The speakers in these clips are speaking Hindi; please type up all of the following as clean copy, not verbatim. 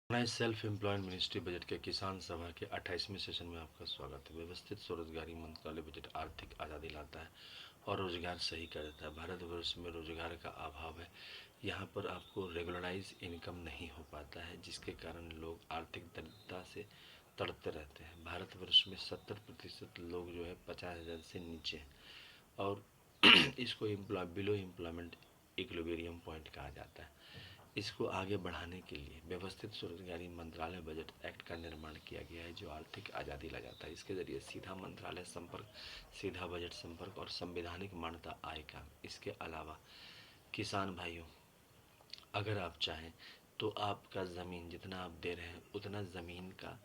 नए सेल्फ एम्प्लॉयड मिनिस्ट्री बजट के किसान सभा के 28वें सेशन में आपका स्वागत है। व्यवस्थित स्वरोजगारी मंत्रालय बजट आर्थिक आज़ादी लाता है और रोजगार सही कर देता है। भारतवर्ष में रोजगार का अभाव है। यहाँ पर आपको रेगुलराइज इनकम नहीं हो पाता है, जिसके कारण लोग आर्थिक दरिद्रता से तड़पते रहते हैं। भारतवर्ष में 70% लोग जो है 50,000 से नीचे हैं और इसको बिलो एम्प्लॉयमेंट इक्विलिब्रियम पॉइंट कहा जाता है। इसको आगे बढ़ाने के लिए व्यवस्थित स्वरोजगारी मंत्रालय बजट एक्ट का निर्माण किया गया है, जो आर्थिक आज़ादी ला जाता है। इसके जरिए सीधा मंत्रालय संपर्क, सीधा बजट संपर्क और संवैधानिक मान्यता आएगा। इसके अलावा किसान भाइयों, अगर आप चाहें तो आपका ज़मीन जितना आप दे रहे हैं उतना ज़मीन का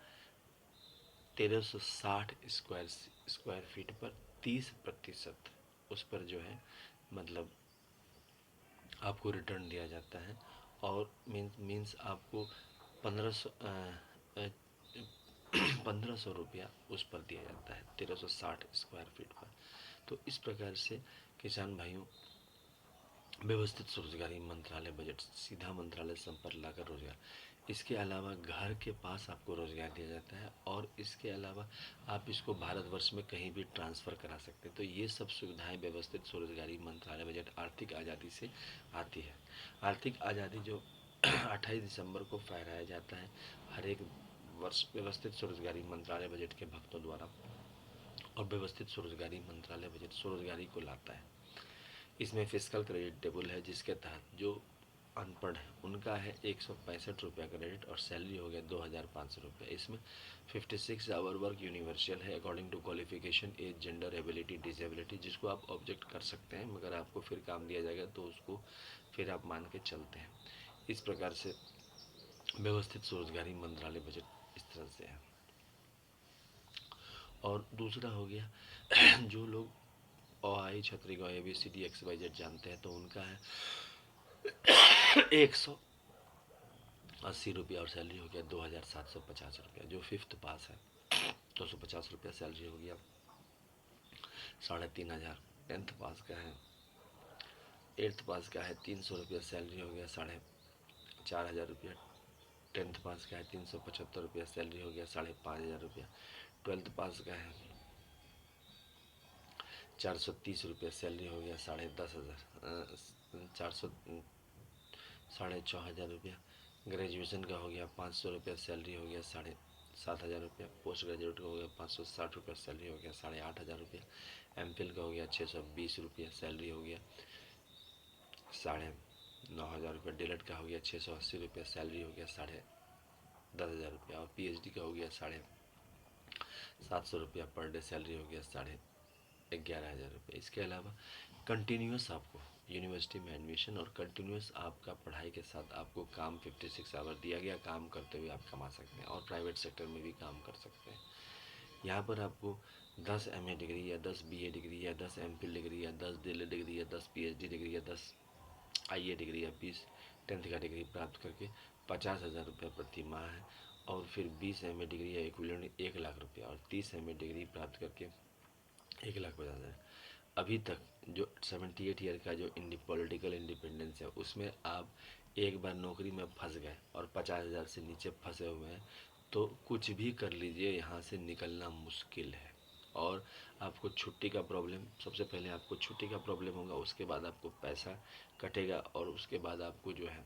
1360 स्क्वायर फीट पर 30% उस पर जो है मतलब आपको रिटर्न दिया जाता है और मीन्स आपको 1500 ₹1500 उस पर दिया जाता है 1360 स्क्वायर फीट पर। तो इस प्रकार से किसान भाइयों, व्यवस्थित स्वरोजगारी मंत्रालय बजट सीधा मंत्रालय संपर्क लाकर रोजगार, इसके अलावा घर के पास आपको रोजगार दिया जाता है और इसके अलावा आप इसको भारतवर्ष में कहीं भी ट्रांसफ़र करा सकते हैं। तो ये सब सुविधाएं व्यवस्थित स्वरोजगारी मंत्रालय बजट आर्थिक आज़ादी से आती है। आर्थिक आज़ादी जो 28 दिसंबर को फहराया जाता है हर एक वर्ष व्यवस्थित स्वरोजगारी मंत्रालय बजट के भक्तों द्वारा, और व्यवस्थित स्वरोजगारी मंत्रालय बजट स्वरोजगारी को लाता है। इसमें फिजिकल क्रेडिट टेबल है, जिसके तहत जो अनपढ़ है उनका है ₹165 क्रेडिट और सैलरी हो गया ₹2,500। इसमें 56 आवर वर्क यूनिवर्सल है according to qualification, age, gender, ability, disability, जिसको आप ऑब्जेक्ट कर सकते हैं, मगर आपको फिर काम दिया जाएगा तो उसको फिर आप मान के चलते हैं। इस प्रकार से व्यवस्थित स्वरोजगारी मंत्रालय बजट इस तरह से है। और दूसरा हो गया जो लोग अ आ इ छतरी ग ABCD XYZ जानते हैं तो उनका है ₹180 और सैलरी हो गया ₹2,750। जो फिफ्थ पास है ₹250 सैलरी हो गया 3,500। टेंथ पास का है, एट्थ पास का है ₹300 सैलरी हो गया ₹4,500। टेंथ पास का है ₹375 सैलरी हो गया ₹5,500। ट्वेल्थ पास का है ₹430 सैलरी हो गया 10,500, 400 4,500। ग्रेजुएशन का हो गया ₹500 सैलरी हो गया ₹7,500। पोस्ट ग्रेजुएट का हो गया ₹560 सैलरी हो गया ₹8,500। MPhil का हो गया ₹620 सैलरी हो गया ₹9,500। डीलेट का हो गया ₹680 सैलरी हो गया ₹10,500। और PhD का हो गया ₹700 पर डे सैलरी हो गया ₹11,000। इसके अलावा कंटिन्यूस आपको यूनिवर्सिटी में एडमिशन और कंटिन्यूस आपका पढ़ाई के साथ आपको काम 56 आवर दिया गया, काम करते हुए आप कमा सकते हैं और प्राइवेट सेक्टर में भी काम कर सकते हैं। यहाँ पर आपको 10 MA डिग्री या 10 BA डिग्री या 10 MPhil डिग्री या 10 DLED डिग्री या 10 PhD डिग्री या 10 IA डिग्री या 20 टेंथ का डिग्री प्राप्त करके ₹50,000 प्रति माह है। और फिर 20 MA डिग्री या इक्विवेलेंट ₹1,00,000 और 30 MA डिग्री प्राप्त करके 1,50,000। अभी तक जो 78 ईयर का जो पॉलिटिकल इंडिपेंडेंस है उसमें आप एक बार नौकरी में फंस गए और 50,000 से नीचे फंसे हुए हैं तो कुछ भी कर लीजिए, यहाँ से निकलना मुश्किल है। और आपको छुट्टी का प्रॉब्लम, सबसे पहले आपको छुट्टी का प्रॉब्लम होगा, उसके बाद आपको पैसा कटेगा और उसके बाद आपको जो है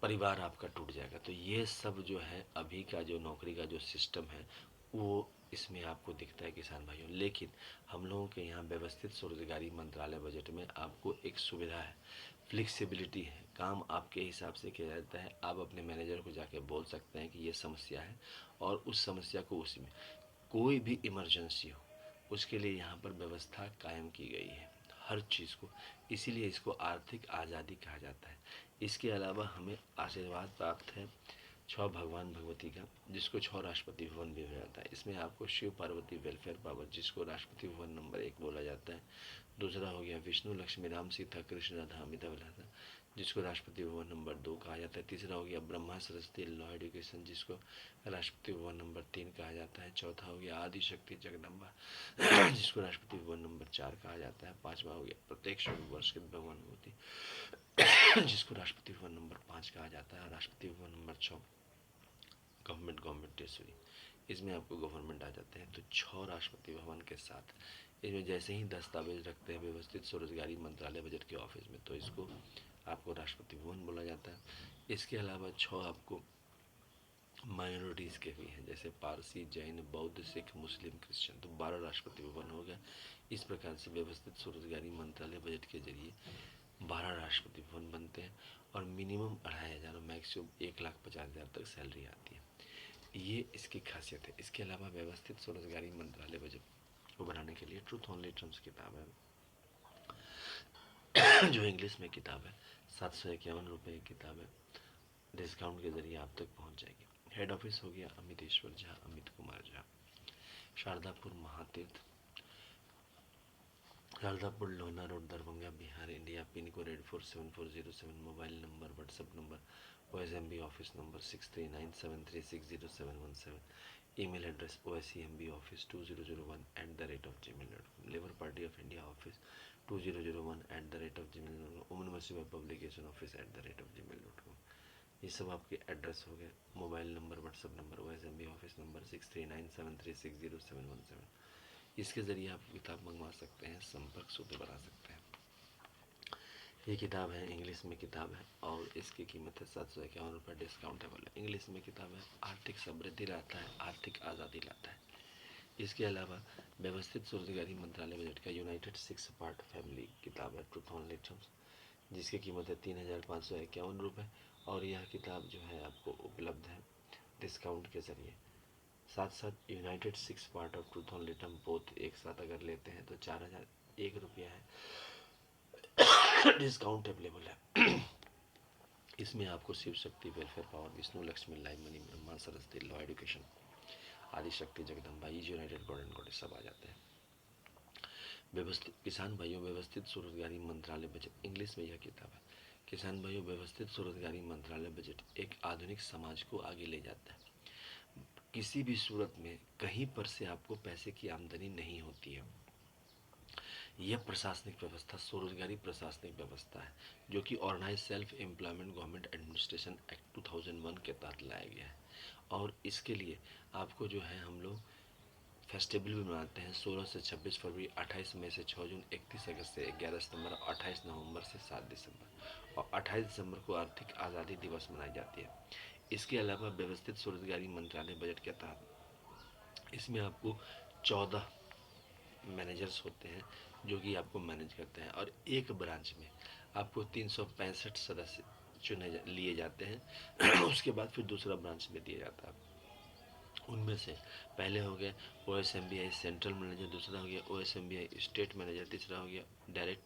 परिवार आपका टूट जाएगा। तो ये सब जो है अभी का जो नौकरी का जो सिस्टम है वो इसमें आपको दिखता है किसान भाइयों। लेकिन हम लोगों के यहाँ व्यवस्थित स्वरोजगारी मंत्रालय बजट में आपको एक सुविधा है, फ्लेक्सिबिलिटी है, काम आपके हिसाब से किया जाता है। आप अपने मैनेजर को जाके बोल सकते हैं कि ये समस्या है और उस समस्या को उसमें कोई भी इमरजेंसी हो उसके लिए यहाँ पर व्यवस्था कायम की गई है हर चीज़ को, इसीलिए इसको आर्थिक आज़ादी कहा जाता है। इसके अलावा हमें आशीर्वाद प्राप्त है 6 भगवान भगवती का, जिसको 6 राष्ट्रपति भवन भी कहा जाता है। इसमें आपको शिव पार्वती वेलफेयर पावर, जिसको राष्ट्रपति भवन नंबर 1 बोला जाता है। दूसरा हो गया विष्णु लक्ष्मी राम सीता कृष्ण राधा अमिताभ राधा, जिसको राष्ट्रपति भवन नंबर 2 कहा जाता है। तीसरा हो गया ब्रह्मा सरस्वती लॉ एजुकेशन, जिसको राष्ट्रपति भवन नंबर 3 कहा जाता है। चौथा हो गया आदि शक्ति जगदम्बा जिसको राष्ट्रपति भवन नंबर 4 कहा जाता है। पांचवा हो गया प्रत्यक्ष वर्ष भवन होती जिसको राष्ट्रपति भवन नंबर 5 कहा जाता है। राष्ट्रपति भवन नंबर 6 गवर्नमेंटेश्वरी, इसमें आपको गवर्नमेंट आ जाते हैं। तो 6 राष्ट्रपति भवन के साथ इसमें जैसे ही दस्तावेज रखते हैं व्यवस्थित स्वरोजगारी मंत्रालय बजट के ऑफिस में, तो इसको आपको राष्ट्रपति भवन बोला जाता है। इसके अलावा 6 आपको माइनॉरिटीज़ के भी हैं, जैसे पारसी, जैन, बौद्ध, सिख, मुस्लिम, क्रिश्चियन, तो 12 राष्ट्रपति भवन हो गया। इस प्रकार से व्यवस्थित स्वरोजगारी मंत्रालय बजट के जरिए 12 राष्ट्रपति भवन बनते हैं और मिनिमम 2,500 और मैक्सिमम 1,50,000 तक सैलरी आती है। ये इसकी खासियत है। इसके अलावा व्यवस्थित स्वरोजगारी मंत्रालय बजट को बनाने के लिए ट्रूथ ओनली टर्म्स किताब है जो इंग्लिश में किताब है, 751 रुपये की किताब है। डिस्काउंट के जरिए आप तक पहुंच जाएगी। हेड ऑफिस हो गया Amiteshwar Jha, Amit Kumar Jha, Sharadapur Mahatirth, Sharadapur Lohna road, Darbhanga, Bihar, India. Pin code 847407। Mobile number, WhatsApp number, OSMB office number 6397360717। Email address OSCMBoffice2001@gmail.com। Labour party of India office 2001@gmail.com। Women municipal publication office @gmail.com। ये सब आपके एड्रेस हो गए। Mobile number, WhatsApp number, OSMB office number 6397360717। इसके ज़रिए आप किताब मंगवा सकते हैं, संपर्क सूत्र बना सकते हैं। ये किताब है, इंग्लिश में किताब है और इसकी कीमत है 751 रुपये, डिस्काउंटेबल है। इंग्लिश में किताब है, आर्थिक समृद्धि लाता है, आर्थिक आज़ादी लाता है। इसके अलावा व्यवस्थित स्वरोजगारी मंत्रालय बजट का यूनाइटेड 6 पार्ट फैमिली किताब है, ट्रूथ ओनली टर्म्स, जिसकी कीमत है 3,551 रुपये और यह किताब जो है आपको उपलब्ध है डिस्काउंट के ज़रिए। साथ साथ United 6 part of truth only term both एक साथ अगर लेते हैं तो 4,001 रुपया है, डिस्काउंट अवेलेबल है। इसमें आपको Shiv Shakti, welfare power, Vishnu Lakshmi, live money, Brahma Saraswati law education, Adi Shakti Jagdamba, is united god and goddess सब आ जाते हैं। व्यवस्थित किसान भाइयों, व्यवस्थित स्वरोजगारी मंत्रालय बजट, इंग्लिश में यह किताब है। किसान भाइयों, व्यवस्थित स्वरोजगारी मंत्रालय बजट एक आधुनिक समाज को आगे ले जाता है। किसी भी सूरत में कहीं पर से आपको पैसे की आमदनी नहीं होती है। यह प्रशासनिक व्यवस्था स्वरोजगारी प्रशासनिक व्यवस्था है जो कि organize self employment government administration act 2001 के तहत लाया गया है। और इसके लिए आपको जो है हम लोग फेस्टिवल भी मनाते हैं 16 से 26 फरवरी, 28 मई से 6 जून, 31 अगस्त से 11 सितंबर, 28 नवंबर से 7 दिसंबर और 28 दिसंबर को आर्थिक आज़ादी दिवस मनाई जाती है। इसके अलावा व्यवस्थित स्वरोजगारी मंत्रालय बजट के तहत इसमें आपको 14 मैनेजर्स होते हैं जो कि आपको मैनेज करते हैं और एक ब्रांच में आपको 365 सदस्य लिए जाते हैं उसके बाद फिर दूसरा ब्रांच में दिया जाता है। उनमें से पहले हो गया OSMBI सेंट्रल मैनेजर, दूसरा हो गया OSMBI स्टेट मैनेजर, तीसरा हो गया डायरेक्ट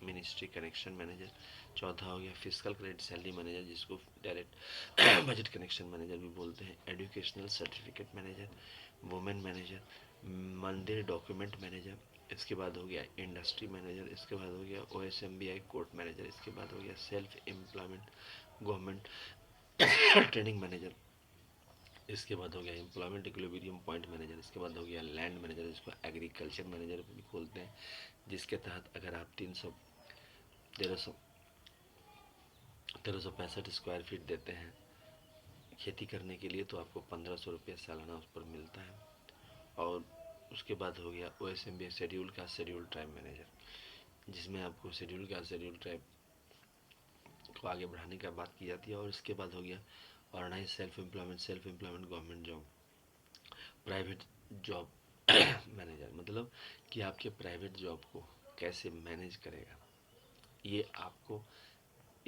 मिनिस्ट्री कनेक्शन मैनेजर, चौथा हो गया फिजिकल क्रेडिट सैलरी मैनेजर जिसको डायरेक्ट बजट कनेक्शन मैनेजर भी बोलते हैं, educational certificate manager, women manager, मंदिर डॉक्यूमेंट मैनेजर, इसके बाद हो गया इंडस्ट्री मैनेजर, इसके बाद हो गया OSMBI कोर्ट मैनेजर, इसके बाद हो गया self employment government training manager, इसके बाद हो गया एम्प्लॉयमेंट इक्विलिब्रियम पॉइंट मैनेजर, इसके बाद हो गया लैंड मैनेजर जिसको एग्रीकल्चर मैनेजर भी बोलते हैं, जिसके तहत अगर आप 1365 स्क्वायर फीट देते हैं खेती करने के लिए तो आपको 1,500 रुपये सालाना उस पर मिलता है। और उसके बाद हो गया OSMBI शेड्यूल का शेड्यूल ट्राइब मैनेजर, जिसमें आपको शेड्यूल का शेड्यूल ट्राइब को आगे बढ़ाने का बात की जाती है। और इसके बाद हो गया organize self employment government job, private job manager, मतलब कि आपके प्राइवेट जॉब को कैसे मैनेज करेगा, ये आपको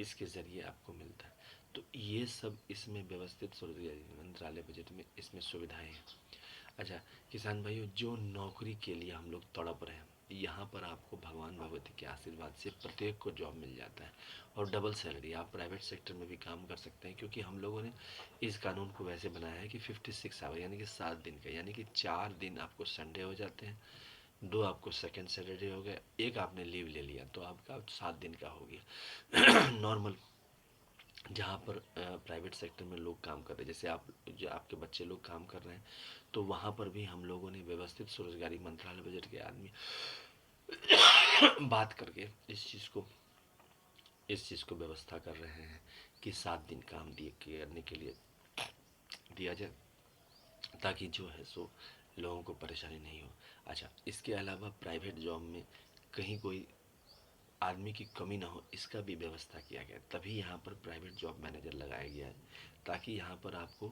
इसके ज़रिए आपको मिलता है। तो ये सब इसमें व्यवस्थित स्वरोजगारी मंत्रालय बजट में इसमें सुविधाएं हैं। अच्छा किसान भाइयों, जो नौकरी के लिए हम लोग तड़प रहे हैं, यहाँ पर आपको भगवान भगवती के आशीर्वाद से प्रत्येक को जॉब मिल जाता है और डबल सैलरी। आप प्राइवेट सेक्टर में भी काम कर सकते हैं क्योंकि हम लोगों ने इस कानून को वैसे बनाया है कि 56 आवर यानी कि 7 दिन का, यानी कि 4 दिन आपको संडे हो जाते हैं 2 आपको सेकेंड सैटरडे हो गया, 1 आपने लीव ले लिया तो आपका 7 दिन का हो गया। नॉर्मल जहाँ पर प्राइवेट सेक्टर में लोग काम कर रहे हैं, जैसे आप जो आपके बच्चे लोग काम कर रहे हैं, तो वहाँ पर भी हम लोगों ने व्यवस्थित स्वरोजगारी मंत्रालय बजट के आदमी बात करके इस चीज़ को व्यवस्था कर रहे हैं कि 7 दिन काम दिए करने के लिए दिया जाए, ताकि जो है सो लोगों को परेशानी नहीं हो। अच्छा, इसके अलावा प्राइवेट जॉब में कहीं कोई आदमी की कमी ना हो, इसका भी व्यवस्था किया गया, तभी यहाँ पर प्राइवेट जॉब मैनेजर लगाया गया है, ताकि यहाँ पर आपको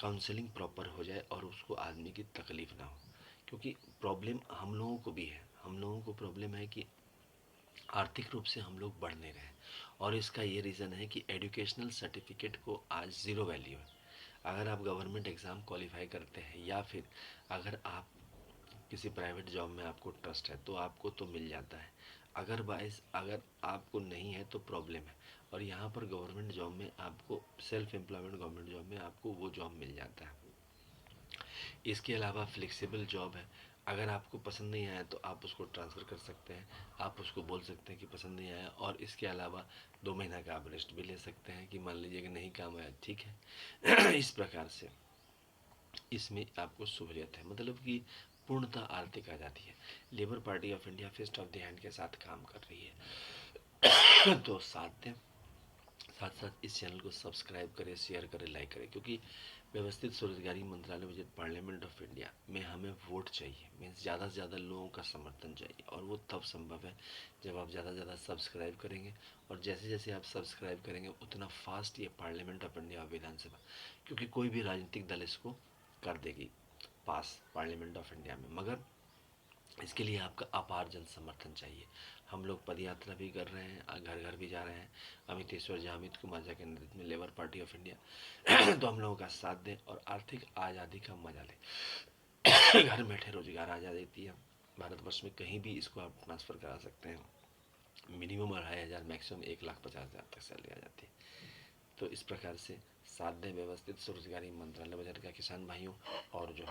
काउंसलिंग प्रॉपर हो जाए और उसको आदमी की तकलीफ ना हो। क्योंकि प्रॉब्लम हम लोगों को भी है, हम लोगों को प्रॉब्लम है कि आर्थिक रूप से हम लोग बढ़ नहीं रहे, और इसका ये रीज़न है कि एजुकेशनल सर्टिफिकेट को आज ज़ीरो वैल्यू है। अगर आप गवर्नमेंट एग्ज़ाम क्वालिफाई करते हैं, या फिर अगर आप किसी प्राइवेट जॉब में आपको ट्रस्ट है तो आपको तो मिल जाता है, अगर आपको नहीं है तो प्रॉब्लम है। और यहाँ पर गवर्नमेंट जॉब में आपको, सेल्फ एम्प्लॉयमेंट गवर्नमेंट जॉब में आपको वो जॉब मिल जाता है। इसके अलावा फ्लेक्सिबल जॉब है, अगर आपको पसंद नहीं आया तो आप उसको ट्रांसफ़र कर सकते हैं, आप उसको बोल सकते हैं कि पसंद नहीं आया, और इसके अलावा 2 महीना का आप रेस्ट भी ले सकते हैं कि मान लीजिए कि नहीं काम आया, ठीक है। इस प्रकार से इसमें आपको सहूलियत है, मतलब कि पूर्णतः आर्थिक आज़ादी है। Labour party of India fist of the hand के साथ काम कर रही है। तो साथ दें, साथ साथ इस चैनल को सब्सक्राइब करें, शेयर करें, लाइक करें, क्योंकि व्यवस्थित स्वरोजगारी मंत्रालय बजट पार्लियामेंट ऑफ इंडिया में हमें वोट चाहिए, मीन्स ज़्यादा से ज़्यादा लोगों का समर्थन चाहिए, और वो तब संभव है जब आप ज़्यादा से ज़्यादा सब्सक्राइब करेंगे। और जैसे जैसे आप सब्सक्राइब करेंगे उतना फास्ट ये पार्लियामेंट ऑफ इंडिया विधानसभा, क्योंकि कोई भी राजनीतिक दल इसको कर देगी पास पार्लियामेंट ऑफ इंडिया में, मगर इसके लिए आपका अपार जन समर्थन चाहिए। हम लोग पद यात्रा भी कर रहे हैं, घर घर भी जा रहे हैं, अमितेश्वर जी, अमित कुमार झा के नेतृत्व में लेबर पार्टी ऑफ इंडिया। तो हम लोगों का साथ दें और आर्थिक आज़ादी का मजा लें। घर बैठे रोजगार आ देती है भारतवर्ष में, कहीं भी इसको आप ट्रांसफ़र करा सकते हैं। मिनिमम 2,500, मैक्सिमम 1,50,000 तक सैलरी आ जाती है। तो इस प्रकार से साथ दें व्यवस्थित स्वरोजगारी मंत्रालय बजट का किसान भाइयों, और जो